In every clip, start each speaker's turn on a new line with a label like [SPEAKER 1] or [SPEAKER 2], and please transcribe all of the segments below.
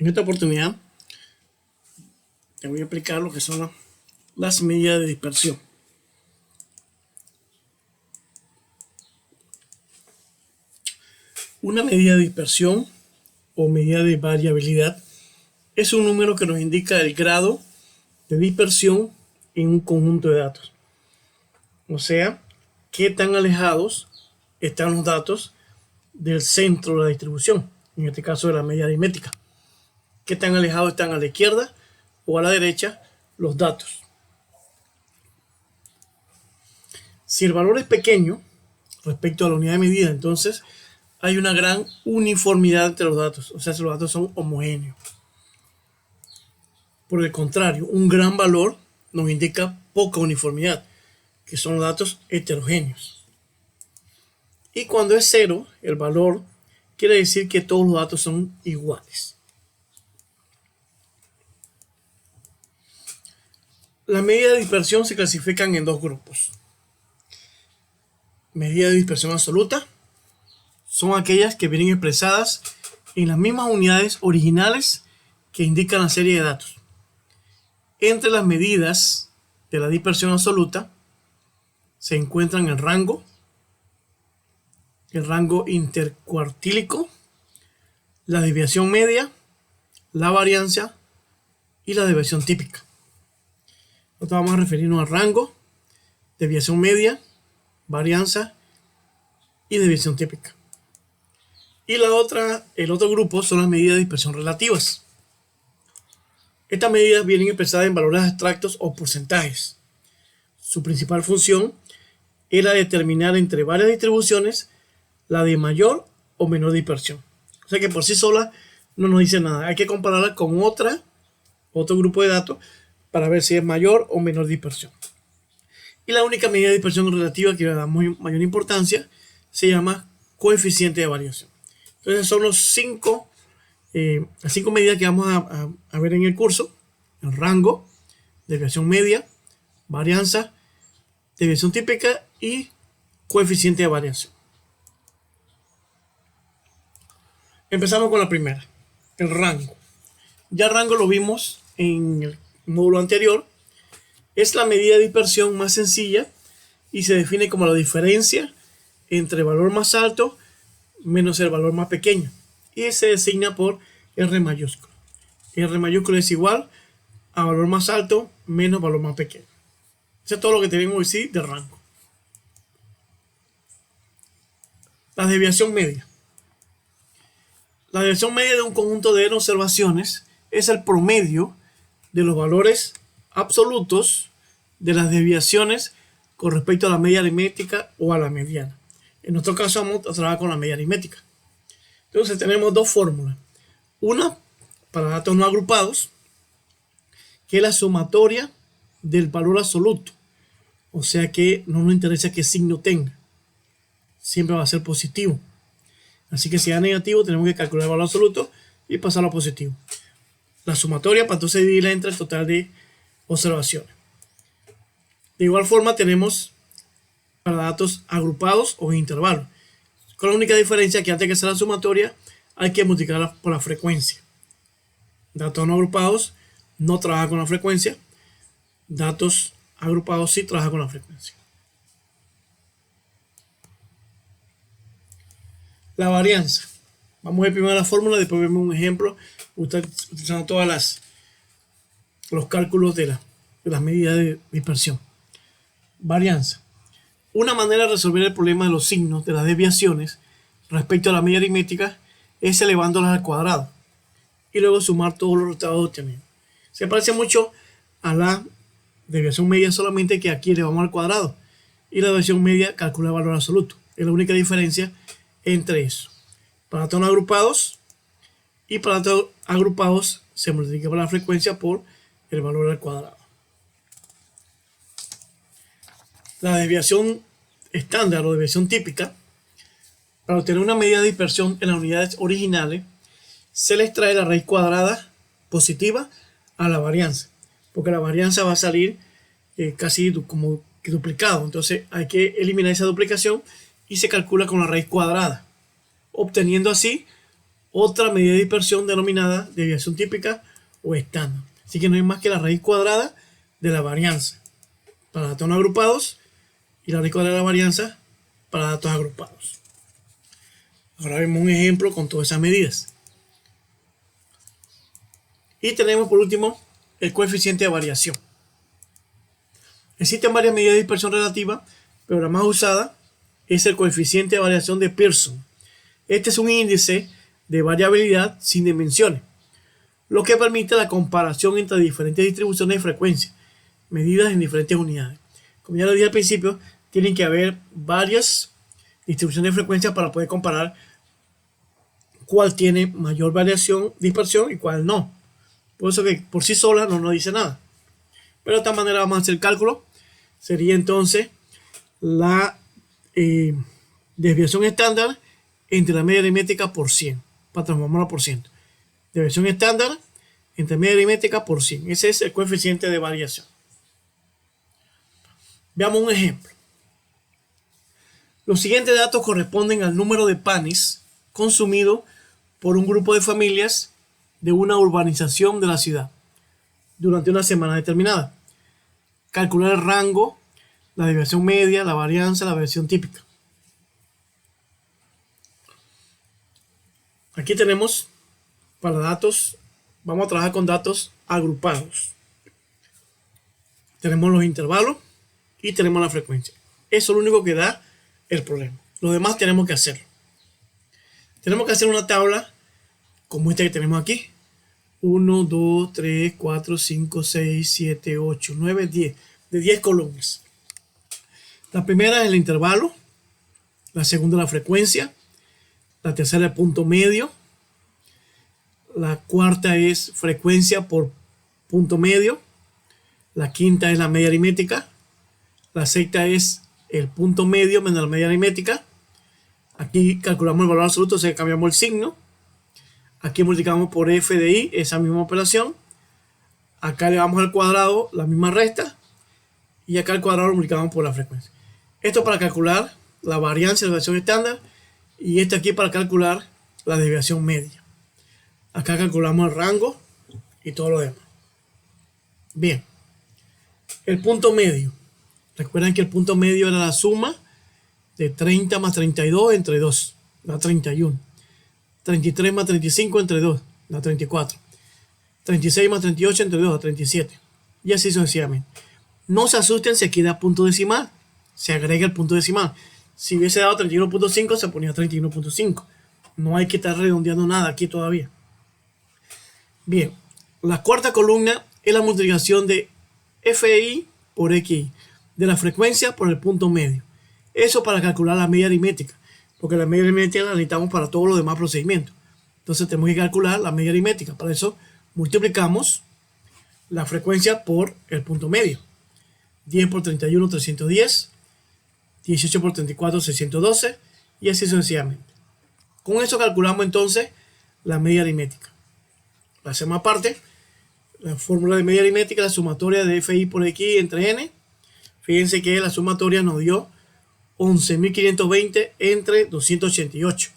[SPEAKER 1] En esta oportunidad te voy a explicar lo que son las medidas de dispersión. Una medida de dispersión o medida de variabilidad es un número que nos indica el grado de dispersión en un conjunto de datos. O sea, qué tan alejados están los datos del centro de la distribución, en este caso de la media aritmética. Qué tan alejados están a la izquierda o a la derecha los datos. Si el valor es pequeño respecto a la unidad de medida, entonces hay una gran uniformidad entre los datos, o sea, si los datos son homogéneos. Por el contrario, un gran valor nos indica poca uniformidad, que son los datos heterogéneos. Y cuando es cero, el valor quiere decir que todos los datos son iguales. Las medidas de dispersión se clasifican en dos grupos. Medidas de dispersión absoluta son aquellas que vienen expresadas en las mismas unidades originales que indican la serie de datos. Entre las medidas de la dispersión absoluta se encuentran el rango intercuartílico, la desviación media, la varianza y la desviación típica. Nosotros vamos a referirnos al rango, desviación media, varianza y desviación típica. Y el otro grupo son las medidas de dispersión relativas. Estas medidas vienen expresadas en valores abstractos o porcentajes. Su principal función era determinar entre varias distribuciones la de mayor o menor dispersión. O sea que por sí sola no nos dice nada. Hay que compararla con otro grupo de datos para ver si es mayor o menor dispersión. Y la única medida de dispersión relativa que le da mayor importancia se llama coeficiente de variación. Entonces son las cinco medidas que vamos a ver en el curso: el rango, desviación media, varianza, desviación típica y coeficiente de variación. Empezamos con la primera, el rango. Ya el rango lo vimos en el módulo anterior. Es la medida de dispersión más sencilla y se define como la diferencia entre el valor más alto menos el valor más pequeño, y se designa por R mayúsculo. R mayúsculo es igual a valor más alto menos valor más pequeño. Eso es todo lo que tenemos que decir de rango. La desviación media. La desviación media de un conjunto de observaciones es el promedio de los valores absolutos de las desviaciones con respecto a la media aritmética o a la mediana. En nuestro caso vamos a trabajar con la media aritmética. Entonces tenemos dos fórmulas. Una para datos no agrupados, que es la sumatoria del valor absoluto. O sea que no nos interesa qué signo tenga. Siempre va a ser positivo. Así que si es negativo tenemos que calcular el valor absoluto y pasarlo a positivo. La sumatoria para entonces dividirla entre el total de observaciones. De igual forma tenemos para datos agrupados o en intervalos, con la única diferencia que antes de hacer la sumatoria hay que multiplicarla por la frecuencia. Datos no agrupados no trabaja con la frecuencia, datos agrupados sí trabaja con la frecuencia. La varianza. Vamos a ver primero la fórmula, después vemos un ejemplo utilizando todos los cálculos de las medidas de dispersión. Varianza. Una manera de resolver el problema de los signos de las desviaciones respecto a la media aritmética es elevándolas al cuadrado y luego sumar todos los resultados obtenidos. Se parece mucho a la desviación media, solamente que aquí elevamos al cuadrado y la desviación media calcula el valor absoluto. Es la única diferencia entre eso. Para datos no agrupados y para datos agrupados se multiplica por la frecuencia por el valor al cuadrado. La desviación estándar o desviación típica, para obtener una medida de dispersión en las unidades originales, se le extrae la raíz cuadrada positiva a la varianza, porque la varianza va a salir casi como duplicado. Entonces hay que eliminar esa duplicación y se calcula con la raíz cuadrada, obteniendo así otra medida de dispersión denominada desviación típica o estándar. Así que no hay más que la raíz cuadrada de la varianza para datos no agrupados y la raíz cuadrada de la varianza para datos agrupados. Ahora vemos un ejemplo con todas esas medidas. Y tenemos por último el coeficiente de variación. Existen varias medidas de dispersión relativa, pero la más usada es el coeficiente de variación de Pearson. Este es un índice de variabilidad sin dimensiones, lo que permite la comparación entre diferentes distribuciones de frecuencia, medidas en diferentes unidades. Como ya lo dije al principio, tienen que haber varias distribuciones de frecuencia para poder comparar cuál tiene mayor variación, dispersión y cuál no. Por eso que por sí sola no nos dice nada. Pero de esta manera vamos a hacer el cálculo. Sería entonces la desviación estándar entre la media aritmética por 100, para transformarla por ciento. Desviación estándar entre media aritmética por 100. Ese es el coeficiente de variación. Veamos un ejemplo. Los siguientes datos corresponden al número de panes consumido por un grupo de familias de una urbanización de la ciudad durante una semana determinada. Calcular el rango, la desviación media, la varianza, la desviación típica. Aquí tenemos para datos, vamos a trabajar con datos agrupados. Tenemos los intervalos y tenemos la frecuencia. Eso es lo único que da el problema. Lo demás tenemos que hacerlo. Tenemos que hacer una tabla como esta que tenemos aquí. 1, 2, 3, 4, 5, 6, 7, 8, 9, 10. De 10 columnas. La primera es el intervalo. La segunda la frecuencia. La tercera el punto medio. La cuarta es frecuencia por punto medio. La quinta es la media aritmética. La sexta es el punto medio menos la media aritmética. Aquí calculamos el valor absoluto, o sea, cambiamos el signo. Aquí multiplicamos por f de i, esa misma operación. Acá le damos al cuadrado la misma resta. Y acá al cuadrado lo multiplicamos por la frecuencia. Esto para calcular la varianza de la desviación estándar. Y este aquí para calcular la desviación media. Acá calculamos el rango y todo lo demás. Bien. El punto medio. Recuerden que el punto medio era la suma de 30 más 32 entre 2. Da 31. 33 más 35 entre 2. Da 34. 36 más 38 entre 2 da 37. Y así sucesivamente. No se asusten si aquí da punto decimal. Se agrega el punto decimal. Si hubiese dado 31.5 se ponía 31.5. No hay que estar redondeando nada aquí todavía. Bien, la cuarta columna es la multiplicación de FI por XI, de la frecuencia por el punto medio. Eso para calcular la media aritmética, porque la media aritmética la necesitamos para todos los demás procedimientos. Entonces tenemos que calcular la media aritmética. Para eso multiplicamos la frecuencia por el punto medio. 10 por 31, 310. 18 por 34, 612. Y así sucesivamente. Con eso calculamos entonces la media aritmética. La hacemos aparte. La fórmula de media aritmética es la sumatoria de FI por X entre N. Fíjense que la sumatoria nos dio 11.520 entre 288.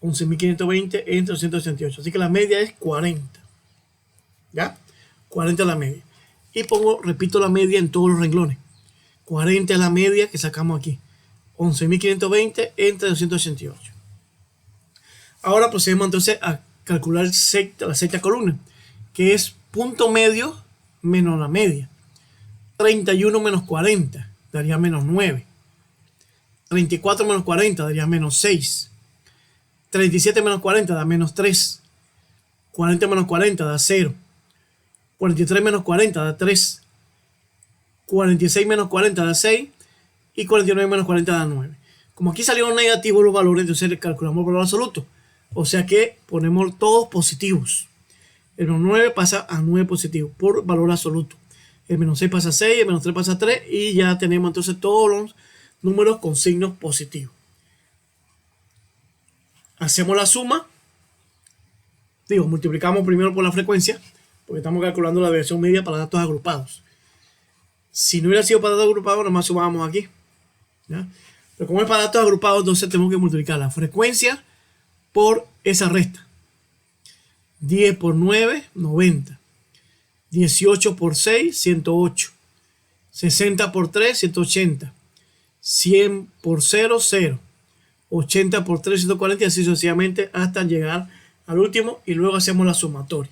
[SPEAKER 1] 11.520 entre 288. Así que la media es 40. ¿Ya? 40 es la media. Y repito la media en todos los renglones. 40 es la media que sacamos aquí. 11.520 entre 288. Ahora procedemos entonces a calcular la sexta columna, que es punto medio menos la media. 31 menos 40 daría menos 9. 34 menos 40 daría menos 6. 37 menos 40 da menos 3. 40 menos 40 da 0. 43 menos 40 da 3. 46 menos 40 da 6. Y 49 menos 40 da 9. Como aquí salieron negativos los valores, entonces calculamos el valor absoluto. O sea que ponemos todos positivos. El menos 9 pasa a 9 positivo por valor absoluto. El menos 6 pasa a 6, el menos 3 pasa a 3 y ya tenemos entonces todos los números con signos positivos. Hacemos la suma. Multiplicamos primero por la frecuencia, porque estamos calculando la desviación media para datos agrupados. Si no hubiera sido para datos agrupados, nomás sumábamos aquí. ¿Ya? Pero como es para datos agrupados, entonces tenemos que multiplicar la frecuencia por esa resta. 10 por 9, 90. 18 por 6, 108. 60 por 3, 180. 100 por 0, 0. 80 por 3, 140 y así sucesivamente hasta llegar al último y luego hacemos la sumatoria.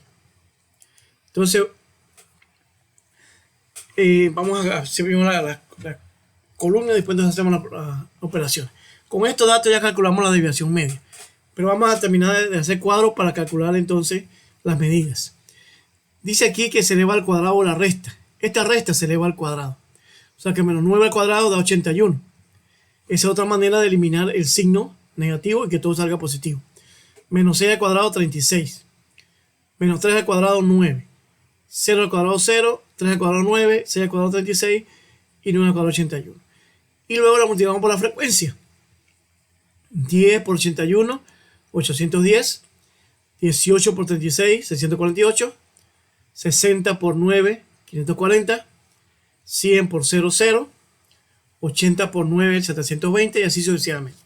[SPEAKER 1] Entonces, vamos a hacer primero la columna y después hacemos la operación. Con estos datos ya calculamos la desviación media. Pero vamos a terminar de hacer cuadros para calcular entonces las medidas. Dice aquí que se eleva al cuadrado la resta. Esta resta se eleva al cuadrado. O sea que menos 9 al cuadrado da 81. Esa es otra manera de eliminar el signo negativo y que todo salga positivo. Menos 6 al cuadrado 36. Menos 3 al cuadrado 9. 0 al cuadrado 0. 3 al cuadrado 9. 6 al cuadrado 36. Y 9 al cuadrado 81. Y luego la multiplicamos por la frecuencia. 10 por 81, 810. 18 por 36, 648. 60 por 9, 540. 100 por 0, 0. 80 por 9, 720 y así sucesivamente.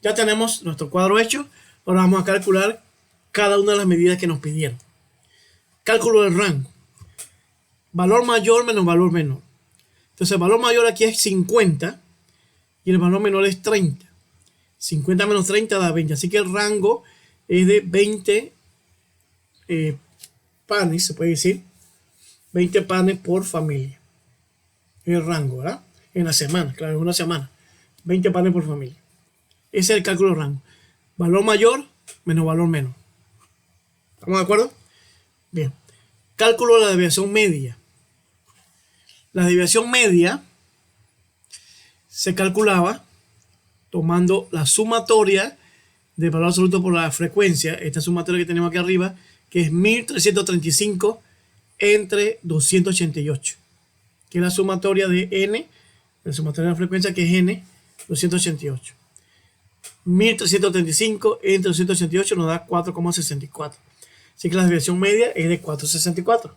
[SPEAKER 1] Ya tenemos nuestro cuadro hecho. Ahora vamos a calcular cada una de las medidas que nos pidieron. Cálculo del rango. Valor mayor menos valor menor. Entonces el valor mayor aquí es 50 y el valor menor es 30. 50 menos 30 da 20. Así que el rango es de 20 panes, se puede decir. 20 panes por familia. El rango, ¿verdad? En la semana, claro, en una semana. 20 panes por familia. Ese es el cálculo de rango. Valor mayor menos valor menor. ¿Estamos de acuerdo? Bien. Cálculo de la desviación media. La desviación media se calculaba tomando la sumatoria del valor absoluto por la frecuencia. Esta sumatoria que tenemos aquí arriba, que es 1335 entre 288. Que es la sumatoria de n, la sumatoria de la frecuencia que es n, 288. 1335 entre 288 nos da 4,64. Así que la desviación media es de 4,64. O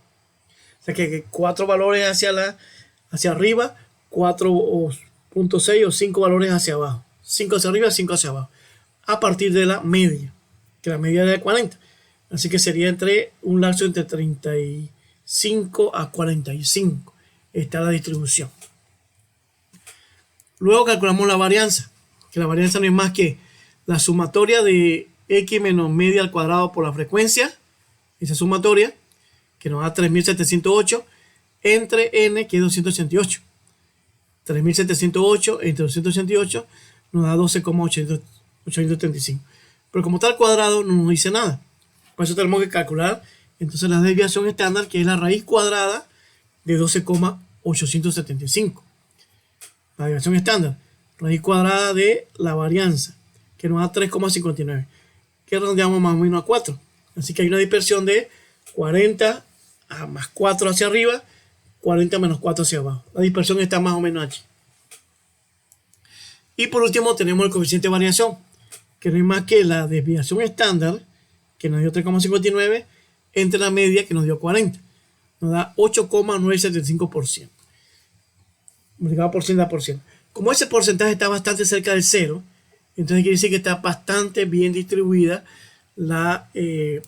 [SPEAKER 1] sea que 4 valores hacia arriba, 4.6 o 5 valores hacia abajo. 5 hacia arriba, 5 hacia abajo. A partir de la media, que la media es de 40. Así que sería entre un lapso entre 35 a 45. Está la distribución. Luego calculamos la varianza, que la varianza no es más que la sumatoria de x menos media al cuadrado por la frecuencia, esa sumatoria, que nos da 3708, entre n, que es 288. 3708 entre 288 nos da 12,835. Pero como está al cuadrado, no nos dice nada. Por eso tenemos que calcular entonces la desviación estándar, que es la raíz cuadrada de 12,875. La desviación estándar, raíz cuadrada de la varianza, que nos da 3,59, que redondeamos más o menos a 4. Así que hay una dispersión de 40 a más 4 hacia arriba, 40 menos 4 hacia abajo. La dispersión está más o menos aquí. Y por último tenemos el coeficiente de variación, que no es más que la desviación estándar, que nos dio 3,59, entre la media, que nos dio 40. Nos da 8,975%. Multiplicado por 100 da por 100. Como ese porcentaje está bastante cerca del 0, entonces quiere decir que está bastante bien distribuida la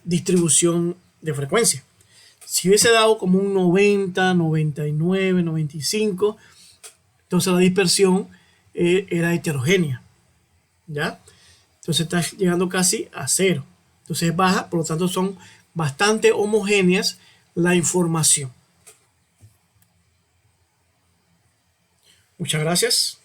[SPEAKER 1] distribución de frecuencia. Si hubiese dado como un 90, 99, 95, entonces la dispersión era heterogénea. ¿Ya? Entonces está llegando casi a 0. Entonces es baja, por lo tanto son bastante homogéneas la información. Muchas gracias.